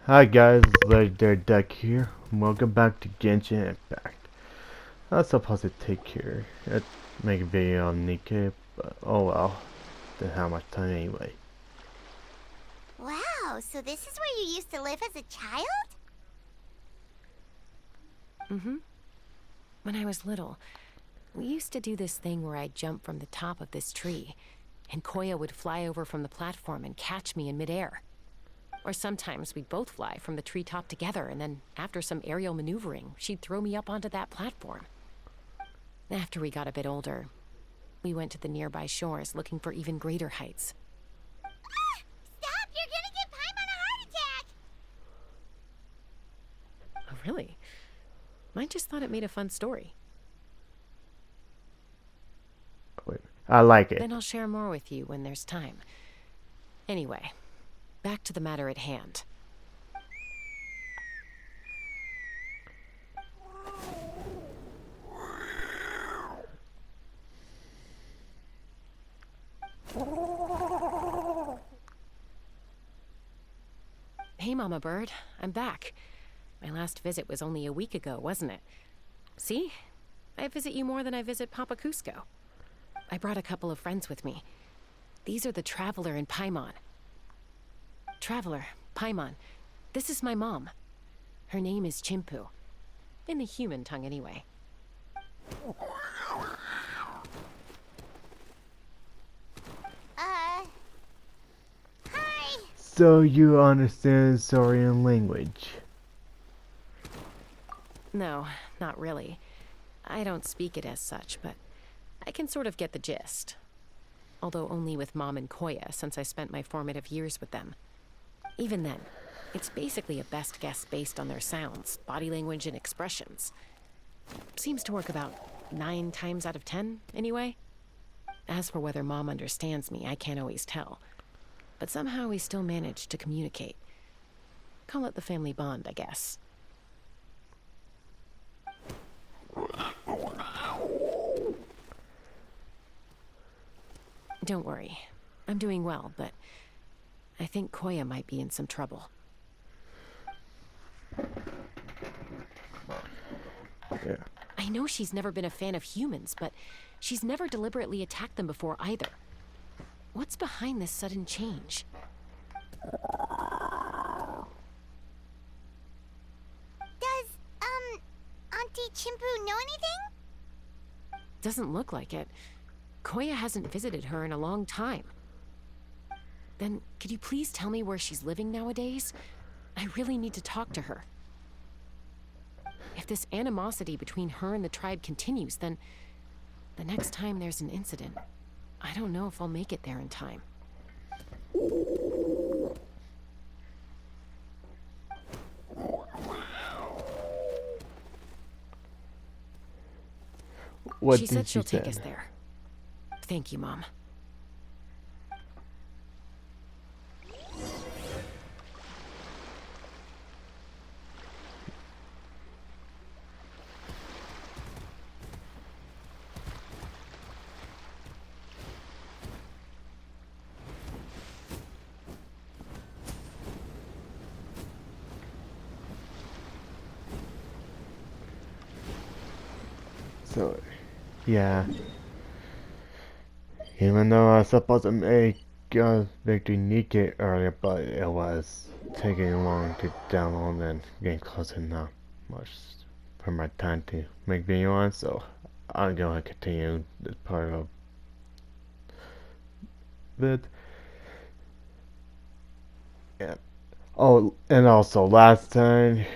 Hi guys, Legendarydekker here. Welcome back to Genshin Impact. I was supposed to take care make a video on Nikkei, but oh well. Didn't have much time anyway. Wow, so this is where you used to live as a child? Mm-hmm. When I was little, we used to do this thing where I'd jump from the top of this tree, and Koya would fly over from the platform and catch me in midair. Or sometimes we'd both fly from the treetop together, and then after some aerial maneuvering, she'd throw me up onto that platform. After we got a bit older, we went to the nearby shores looking for even greater heights. Ah! Stop! You're gonna get Paimon a heart attack! Oh, really? I just thought it made a fun story. Wait, I like it. Then I'll share more with you when there's time. Anyway, back to the matter at hand. Hey, Mama Bird. I'm back. My last visit was only a week ago, wasn't it? See? I visit you more than I visit Papa Cusco. I brought a couple of friends with me. These are the Traveler and Paimon. Traveler, Paimon, this is my mom. Her name is Chimpu. In the human tongue, anyway. Hi! So you understand Saurian language? No, not really. I don't speak it as such, but I can sort of get the gist. Although only with Mom and Koya, since I spent my formative years with them. Even then, it's basically a best guess based on their sounds, body language, and expressions. Seems to work about 9 times out of 10, anyway. As for whether Mom understands me, I can't always tell. But somehow we still manage to communicate. Call it the family bond, I guess. Don't worry. I'm doing well, but I think Koya might be in some trouble. Yeah. I know she's never been a fan of humans, but she's never deliberately attacked them before either. What's behind this sudden change? Does, Auntie Chimpu know anything? Doesn't look like it. Koya hasn't visited her in a long time. Then, could you please tell me where she's living nowadays? I really need to talk to her. If this animosity between her and the tribe continues, then the next time there's an incident, I don't know if I'll make it there in time. What She did said she she'll say? take us there. Thank you, Mom. So, yeah. Even though I was supposed to make Victory Nikkei earlier, but it was taking long to download and getting close to not much for my time to make video on, so I'm going to continue this part of it. Yeah. Oh, and also last time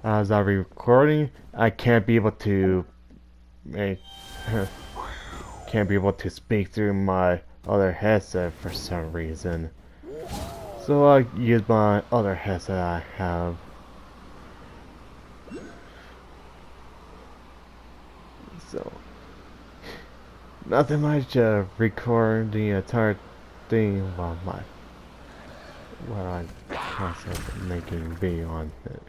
as I was recording, I can't be able to make can't be able to speak through my other headset for some reason. So I use my other headset I have. So nothing much record the entire thing while I'm constantly making video on it.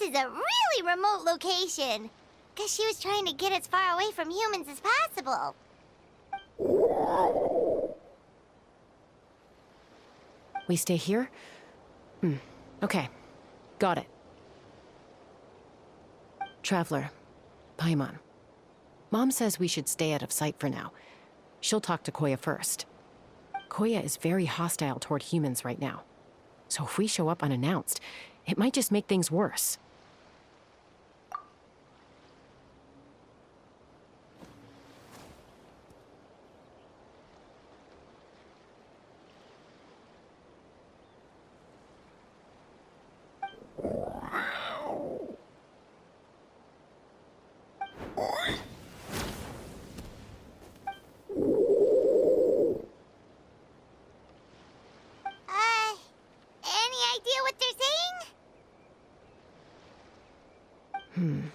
is a really remote location. Guess she was trying to get as far away from humans as possible. We stay here? Okay. Got it. Traveler. Paimon. Mom says we should stay out of sight for now. She'll talk to Koya first. Koya is very hostile toward humans right now. So if we show up unannounced, it might just make things worse. Any idea what they're saying?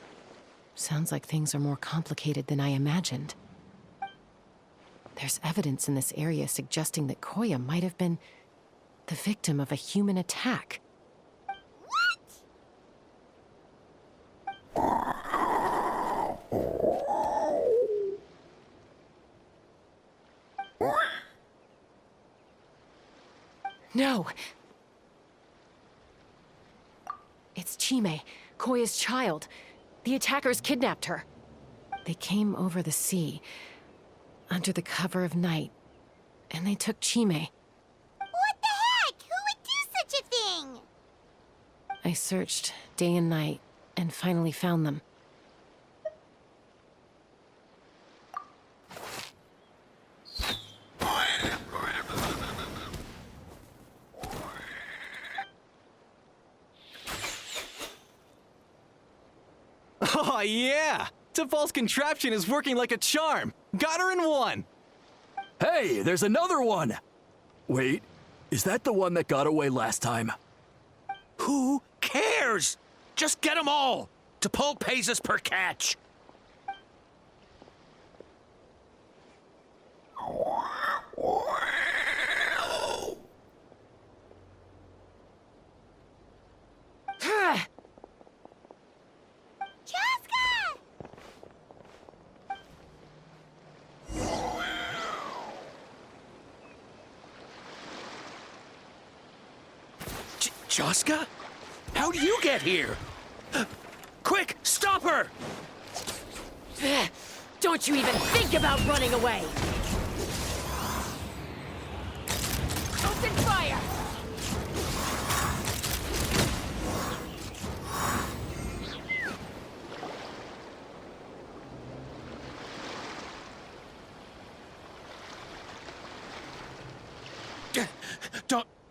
Sounds like things are more complicated than I imagined. There's evidence in this area suggesting that Koya might have been the victim of a human attack. No! It's Chime, Koya's child. The attackers kidnapped her. They came over the sea, under the cover of night, and they took Chime. What the heck? Who would do such a thing? I searched day and night, and finally found them. Oh, yeah! Topal's contraption is working like a charm! Got her in one! Hey, there's another one! Wait, is that the one that got away last time? Who cares? Just get them all. Topal pays us per catch. Chaska! Chaska? How'd you get here? Quick, stop her! Don't you even think about running away! Open fire!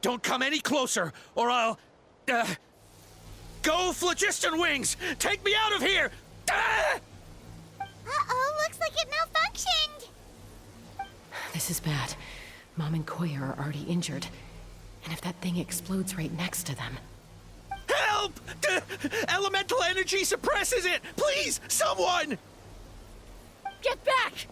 Don't come any closer, or I'll... Go, Phlogiston Wings! Take me out of here! Uh-oh, looks like it malfunctioned. This is bad. Mom and Koya are already injured. And if that thing explodes right next to them... Help! Elemental energy suppresses it! Please, someone! Get back!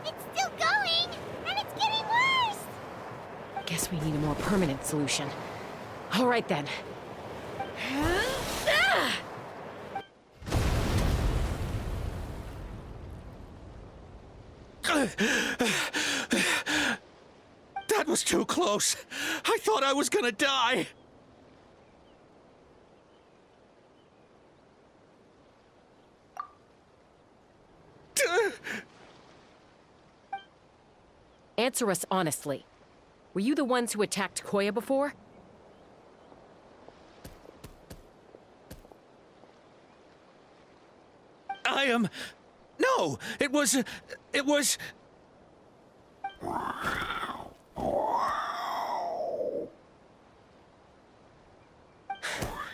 It's still going, and it's getting worse. Guess we need a more permanent solution. All right then. That was too close. I thought I was gonna die. Answer us honestly. Were you the ones who attacked Koya before? I am... No, it was...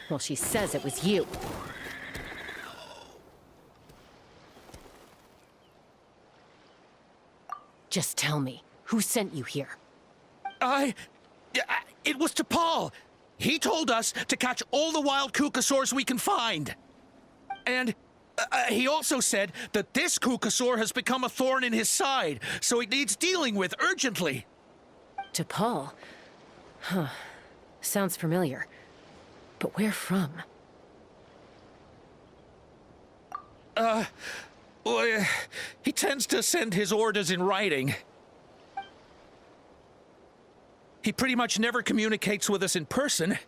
Well, she says it was you. Just tell me, who sent you here? It was Topal. He told us to catch all the wild Kukasaurs we can find. And he also said that this Kukasaur has become a thorn in his side, so it needs dealing with urgently. T'Pol? Huh. Sounds familiar. But where from? Well, he tends to send his orders in writing. He pretty much never communicates with us in person.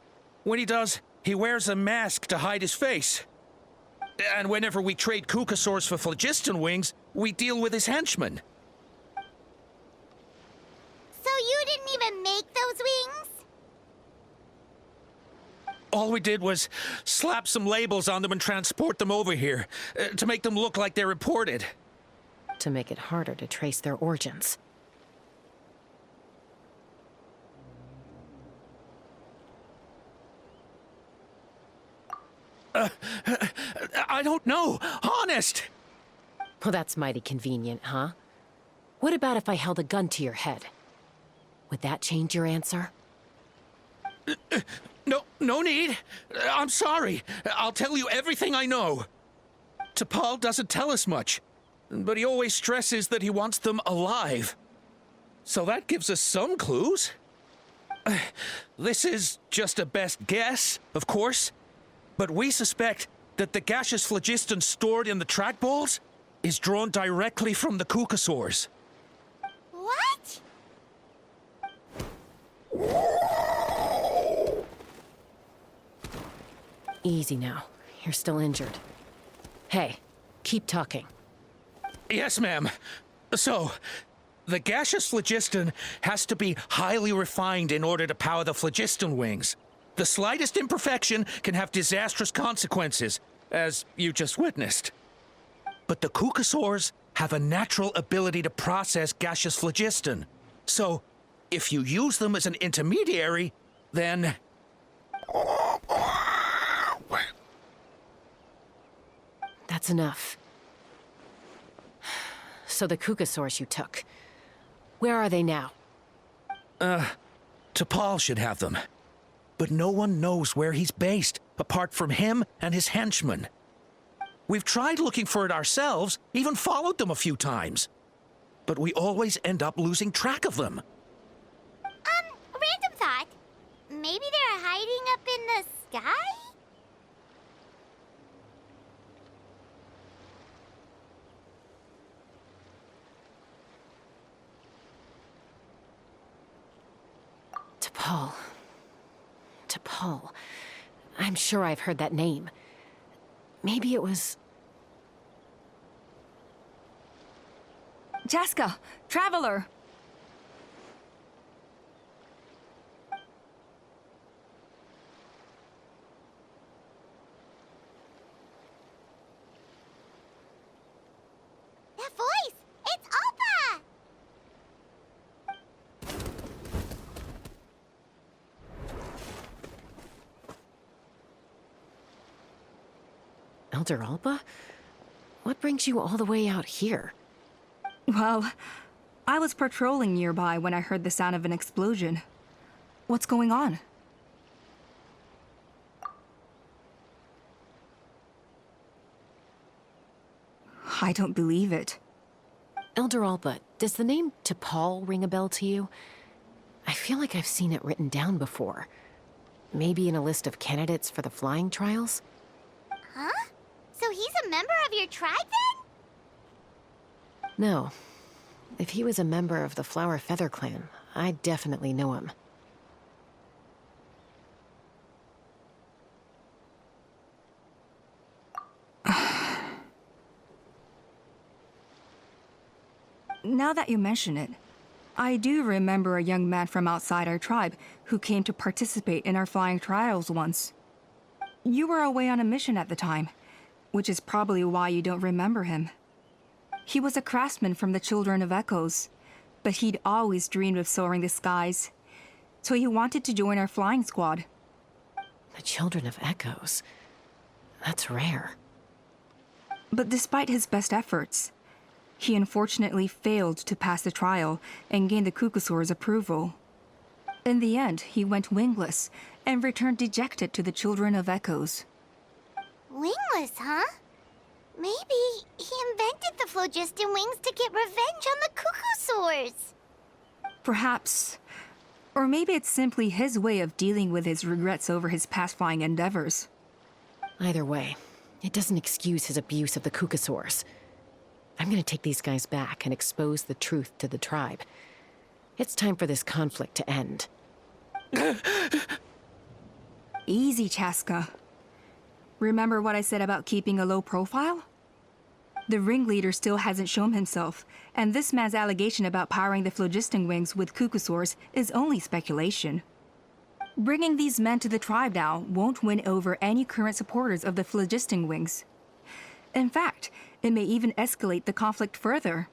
When he does, he wears a mask to hide his face. And whenever we trade Kukasaurs for phlogiston wings, we deal with his henchmen. So you didn't even make those wings? All we did was slap some labels on them and transport them over here, to make them look like they're imported. To make it harder to trace their origins. I don't know, honest! Well, that's mighty convenient, huh? What about if I held a gun to your head? Would that change your answer? No need. I'm sorry. I'll tell you everything I know. T'Pol doesn't tell us much, but he always stresses that he wants them alive. So that gives us some clues. This is just a best guess, of course, but we suspect that the gaseous phlogiston stored in the trackballs is drawn directly from the Kukasaurs. What? Easy now. You're still injured. Hey, keep talking. Yes, ma'am. So, the gaseous phlogiston has to be highly refined in order to power the phlogiston wings. The slightest imperfection can have disastrous consequences, as you just witnessed. But the Kukasaurs have a natural ability to process gaseous phlogiston. So, if you use them as an intermediary, then... That's enough. So the Kukasaurs you took. Where are they now? T'Pol should have them. But no one knows where he's based, apart from him and his henchmen. We've tried looking for it ourselves, even followed them a few times. But we always end up losing track of them. Random thought. Maybe they're hiding up in the sky? T'Pol. T'Pol. I'm sure I've heard that name. Maybe it was... Jaska, Traveler! That voice! It's Alpa! Elder Alba? What brings you all the way out here? Well, I was patrolling nearby when I heard the sound of an explosion. What's going on? I don't believe it. Elder Alba, does the name T'Pol ring a bell to you? I feel like I've seen it written down before. Maybe in a list of candidates for the flying trials? Huh? So he's a member of your tribe then? No. If he was a member of the Flower Feather Clan, I'd definitely know him. Now that you mention it, I do remember a young man from outside our tribe who came to participate in our flying trials once. You were away on a mission at the time, which is probably why you don't remember him. He was a craftsman from the Children of Echoes, but he'd always dreamed of soaring the skies, so he wanted to join our flying squad. The Children of Echoes? That's rare. But despite his best efforts, he unfortunately failed to pass the trial and gain the Kukasaur's approval. In the end, he went wingless and returned dejected to the Children of Echoes. Wingless, huh? Maybe he invented the phlogiston wings to get revenge on the Kukasaurs. Perhaps, Or maybe it's simply his way of dealing with his regrets over his past flying endeavors. Either way, it doesn't excuse his abuse of the Kukasaurs. I'm gonna take these guys back and expose the truth to the tribe. It's time for this conflict to end. Easy, Chaska. Remember what I said about keeping a low profile? The ringleader still hasn't shown himself, and this man's allegation about powering the phlogiston wings with Kukasaurs is only speculation. Bringing these men to the tribe now won't win over any current supporters of the phlogiston wings. In fact, it may even escalate the conflict further.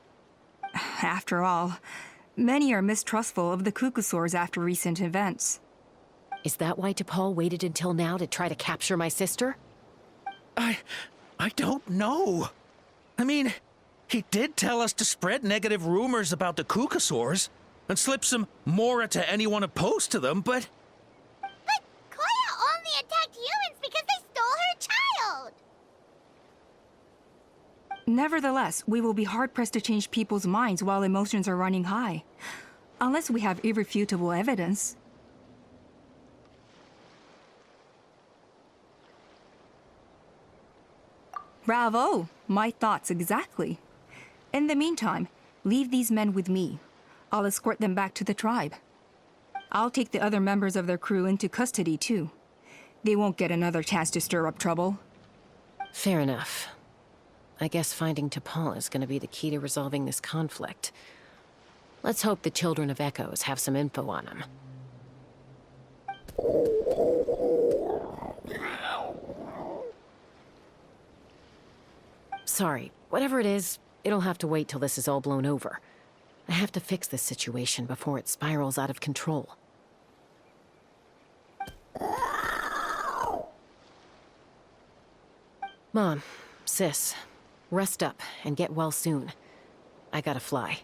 After all, many are mistrustful of the Kukasaurs after recent events. Is that why T'Pol waited until now to try to capture my sister? I don't know. I mean, he did tell us to spread negative rumors about the Kukasaurs and slip some Mora to anyone opposed to them, but... But Koya only attacked humans because they stole her child! Nevertheless, we will be hard-pressed to change people's minds while emotions are running high. Unless we have irrefutable evidence. Bravo! My thoughts exactly. In the meantime, leave these men with me. I'll escort them back to the tribe. I'll take the other members of their crew into custody, too. They won't get another chance to stir up trouble. Fair enough. I guess finding T'Pol is gonna be the key to resolving this conflict. Let's hope the Children of Echoes have some info on him. Sorry, whatever it is, it'll have to wait till this is all blown over. I have to fix this situation before it spirals out of control. Mom, sis, rest up and get well soon. I gotta fly.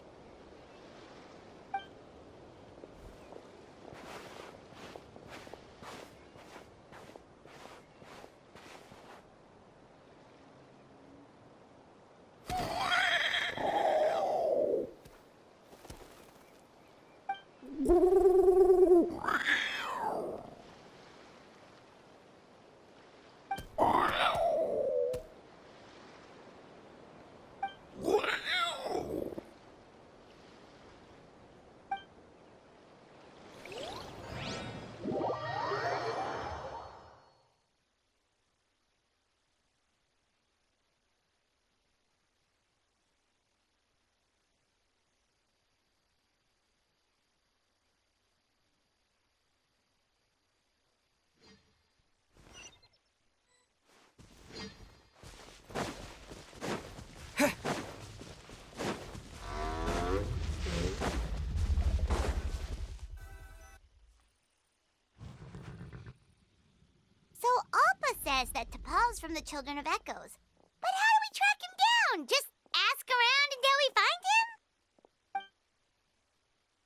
So Appa says that T'Pol's from the Children of Echoes. But how do we track him down? Just ask around until we find him?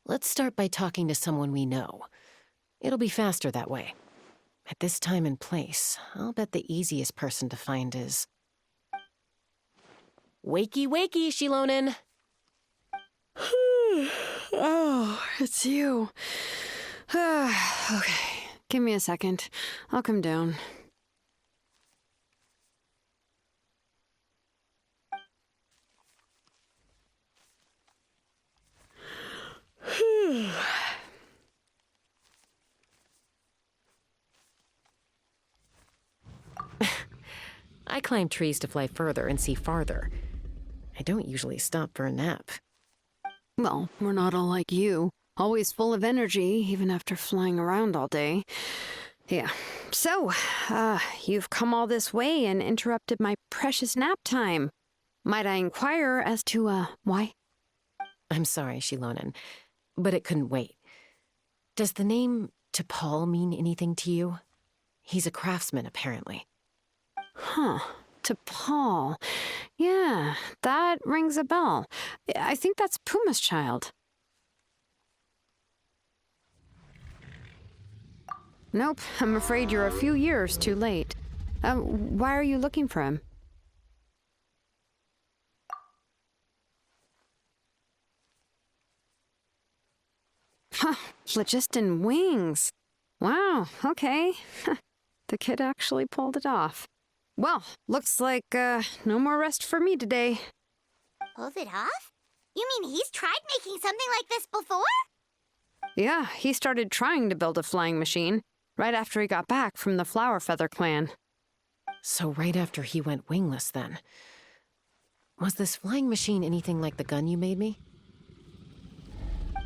Let's start by talking to someone we know. It'll be faster that way. At this time and place, I'll bet the easiest person to find is... Wakey, wakey, Shilonen! Oh, it's you. Okay, give me a second. I'll come down. I climb trees to fly further and see farther. I don't usually stop for a nap. Well, we're not all like you. Always full of energy, even after flying around all day. Yeah. So, you've come all this way and interrupted my precious nap time. Might I inquire as to, why? I'm sorry, Shilonen, but it couldn't wait. Does the name T'Pol mean anything to you? He's a craftsman, apparently. Huh. T'Pol. Yeah, that rings a bell. I think that's Puma's child. Nope, I'm afraid you're a few years too late. Why are you looking for him? Huh, phlogiston wings. Wow, okay. The kid actually pulled it off. Well, looks like, no more rest for me today. Pulled it off? You mean he's tried making something like this before? Yeah, he started trying to build a flying machine right after he got back from the Flower Feather clan. So right after he went wingless, then. Was this flying machine anything like the gun you made me?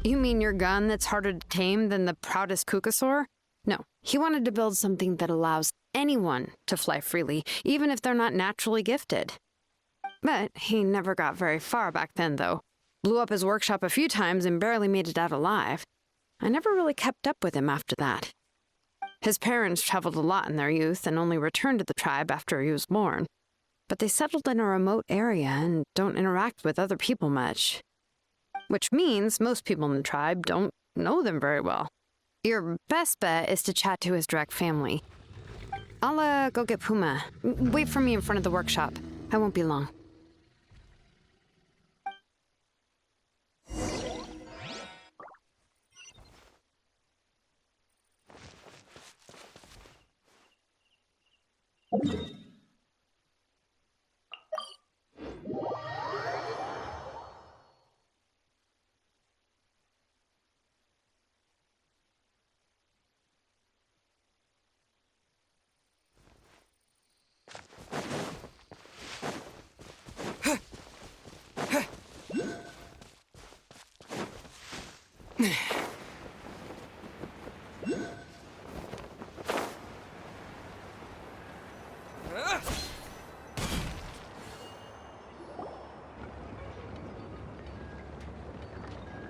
You mean your gun that's harder to tame than the proudest Kukasaur? No, he wanted to build something that allows anyone to fly freely, even if they're not naturally gifted. But he never got very far back then, though. Blew up his workshop a few times and barely made it out alive. I never really kept up with him after that. His parents traveled a lot in their youth and only returned to the tribe after he was born. But they settled in a remote area and don't interact with other people much. Which means most people in the tribe don't know them very well. Your best bet is to chat to his direct family. I'll, go get Puma. Wait for me in front of the workshop. I won't be long.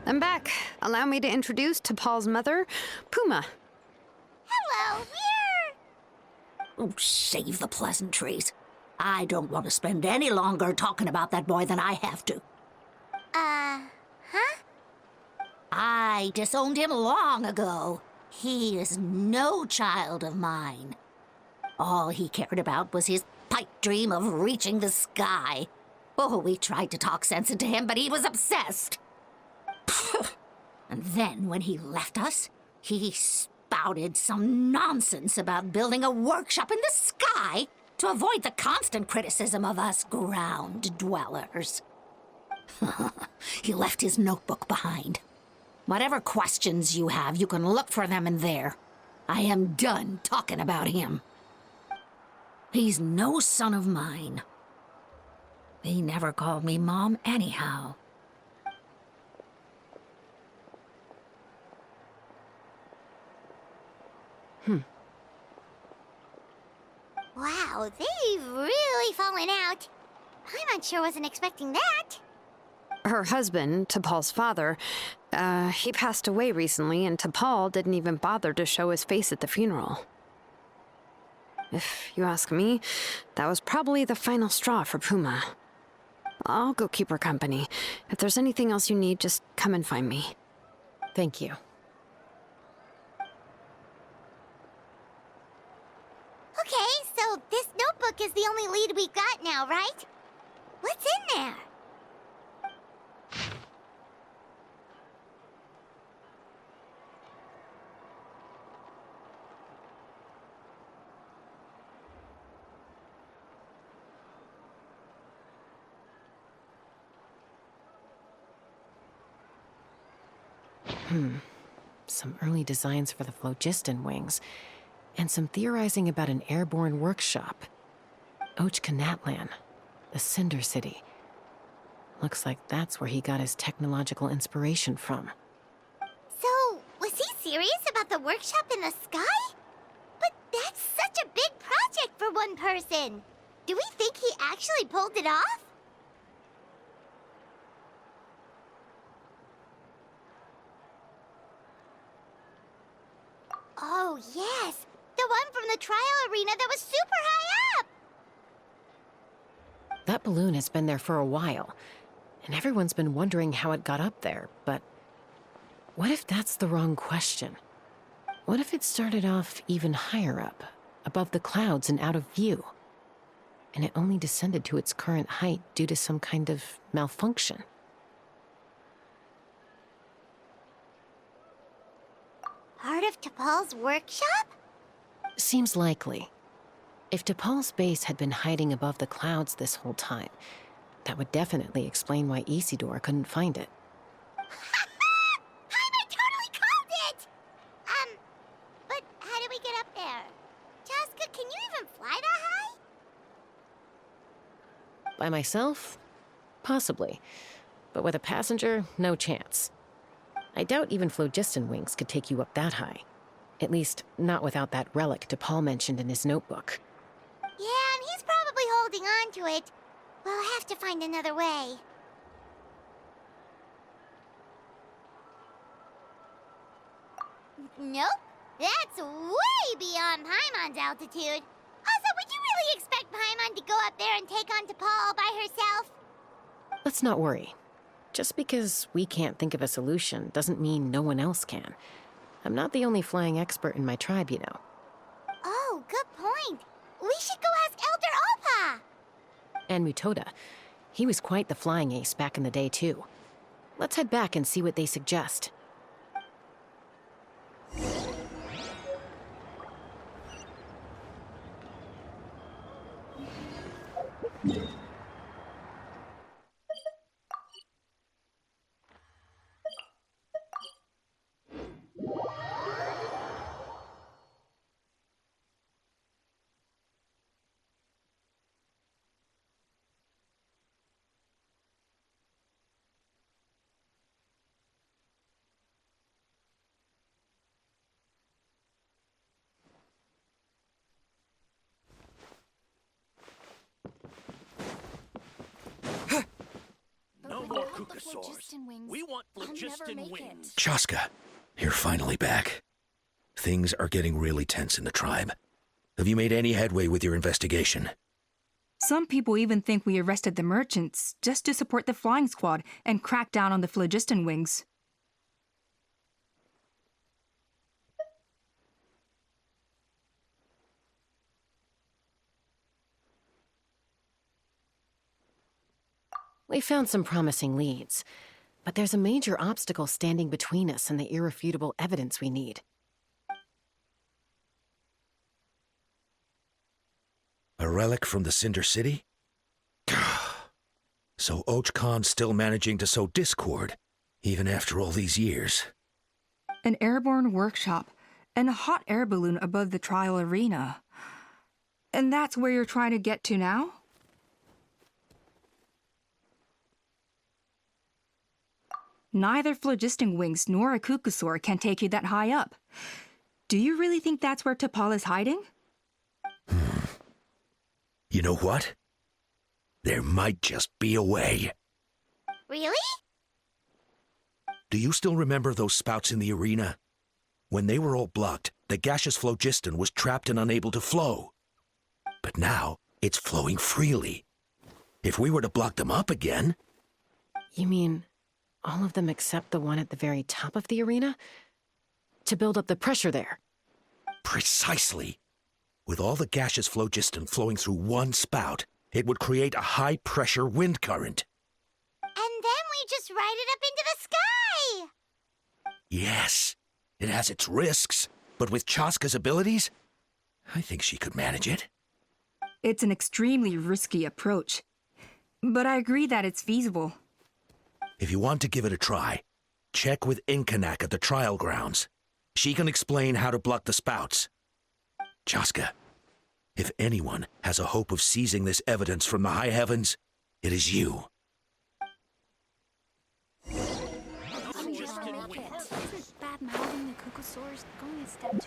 I'm back. Allow me to introduce to Paul's mother, Puma. Hello, we're... Oh, save the pleasantries. I don't want to spend any longer talking about that boy than I have to. Huh? I disowned him long ago. He is no child of mine. All he cared about was his pipe dream of reaching the sky. Oh, we tried to talk sense into him, but he was obsessed. And then when he left us, he spouted some nonsense about building a workshop in the sky to avoid the constant criticism of us ground dwellers. He left his notebook behind. Whatever questions you have, you can look for them in there. I am done talking about him. He's no son of mine. He never called me Mom anyhow. Wow, they've really fallen out. I'm sure wasn't expecting that. Her husband, T'Pol's father, he passed away recently, and T'Pol didn't even bother to show his face at the funeral. If you ask me, that was probably the final straw for Puma. I'll go keep her company. If there's anything else you need, just come and find me. Thank you. Okay, so this notebook is the only lead we've got now, right? What's in there? Some early designs for the phlogiston wings, and some theorizing about an airborne workshop. Ochkanatlan, the Cinder City. Looks like that's where he got his technological inspiration from. So, was he serious about the workshop in the sky? But that's such a big project for one person. Do we think he actually pulled it off? Oh, yes. The one from the trial arena that was super high up. That balloon has been there for a while, and everyone's been wondering how it got up there, but what if that's the wrong question? What if it started off even higher up, above the clouds and out of view, and it only descended to its current height due to some kind of malfunction? Part of T'Pol's workshop? Seems likely. If T'Pol's base had been hiding above the clouds this whole time, that would definitely explain why Isidore couldn't find it. I totally called it! But how do we get up there? Chaska, can you even fly that high? By myself? Possibly. But with a passenger, no chance. I doubt even phlogiston wings could take you up that high. At least, not without that relic T'Pol mentioned in his notebook. Yeah, and he's probably holding on to it. We'll have to find another way. Nope. That's way beyond Paimon's altitude. Also, would you really expect Paimon to go up there and take on T'Pol all by herself? Let's not worry. Just because we can't think of a solution doesn't mean no one else can. I'm not the only flying expert in my tribe, you know. Oh, good point. We should go ask Elder Opa! And Mutoda. He was quite the flying ace back in the day, too. Let's head back and see what they suggest. No more Kukasaurs. We want phlogiston wings. Chaska, you're finally back. Things are getting really tense in the tribe. Have you made any headway with your investigation? Some people even think we arrested the merchants just to support the flying squad and crack down on the phlogiston wings. We found some promising leads, but there's a major obstacle standing between us and the irrefutable evidence we need. A relic from the Cinder City? So Och Khan's still managing to sow discord, even after all these years. An airborne workshop and a hot air balloon above the trial arena. And that's where you're trying to get to now? Neither phlogiston wings nor a Kukusaur can take you that high up. Do you really think that's where T'Pol is hiding? You know what? There might just be a way. Really? Do you still remember those spouts in the arena? When they were all blocked, the gaseous phlogiston was trapped and unable to flow. But now, it's flowing freely. If we were to block them up again... You mean all of them except the one at the very top of the arena? To build up the pressure there? Precisely. With all the gaseous phlogiston flowing through one spout, it would create a high-pressure wind current. And then we just ride it up into the sky! Yes, it has its risks, but with Chaska's abilities, I think she could manage it. It's an extremely risky approach, but I agree that it's feasible. If you want to give it a try, check with Inkanak at the trial grounds. She can explain how to block the spouts. Chaska, if anyone has a hope of seizing this evidence from the high heavens, it is you. Isn't bad-mouthing the Kukusaurs going a step too far?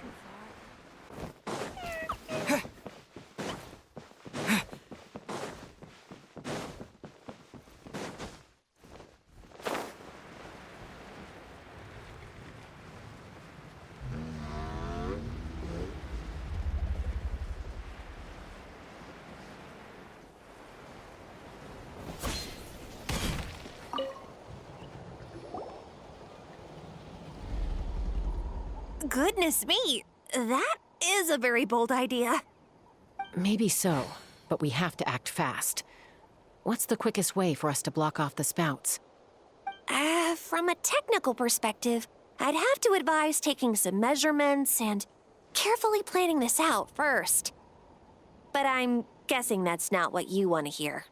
Goodness me, that is a very bold idea. Maybe so, but we have to act fast. What's the quickest way for us to block off the spouts? From a technical perspective, I'd have to advise taking some measurements and carefully planning this out first. But I'm guessing that's not what you want to hear.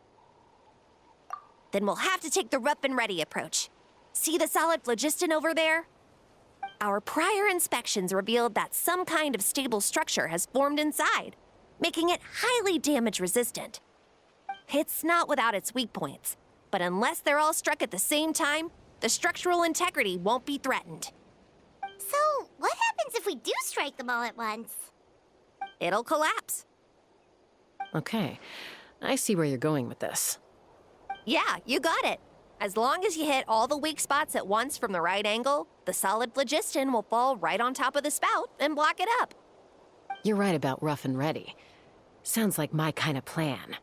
Then we'll have to take the rough and ready approach. See the solid phlogiston over there? Our prior inspections revealed that some kind of stable structure has formed inside, making it highly damage resistant. It's not without its weak points, but unless they're all struck at the same time, the structural integrity won't be threatened. So, what happens if we do strike them all at once? It'll collapse. Okay, I see where you're going with this. Yeah, you got it. As long as you hit all the weak spots at once from the right angle, the solid phlogiston will fall right on top of the spout and block it up. You're right about rough and ready. Sounds like my kind of plan.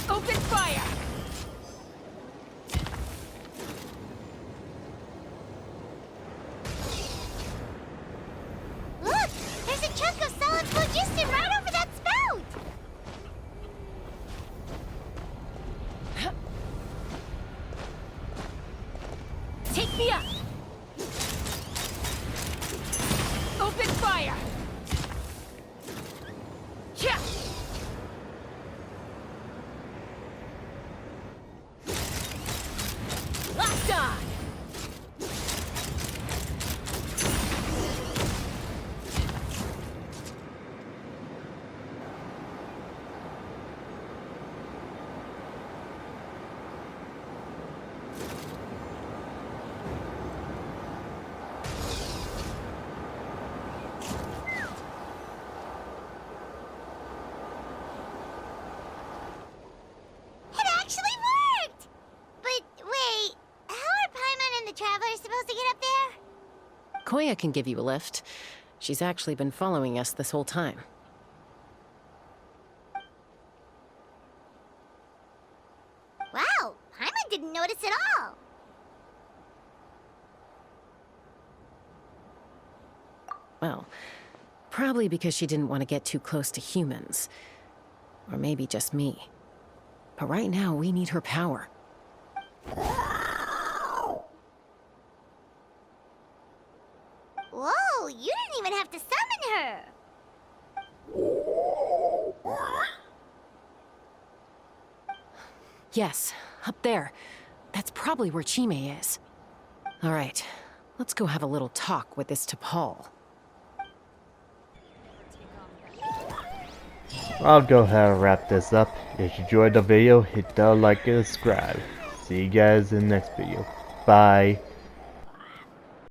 Open fire! Look! There's a chunk of solid phlogiston right over that spout! Take me up! Open fire! Yeah! Locked on! It actually worked! But wait, how are Paimon and the Traveler supposed to get up there? Koya can give you a lift. She's actually been following us this whole time. Wow, Paimon didn't notice at all. Well, probably because she didn't want to get too close to humans. Or maybe just me. But right now, we need her power. Whoa, you didn't even have to summon her! Yes, up there. That's probably where Chime is. All right, let's go have a little talk with this T'Pol. I'll go ahead and wrap this up. If you enjoyed the video, hit the like and subscribe. See you guys in the next video. Bye.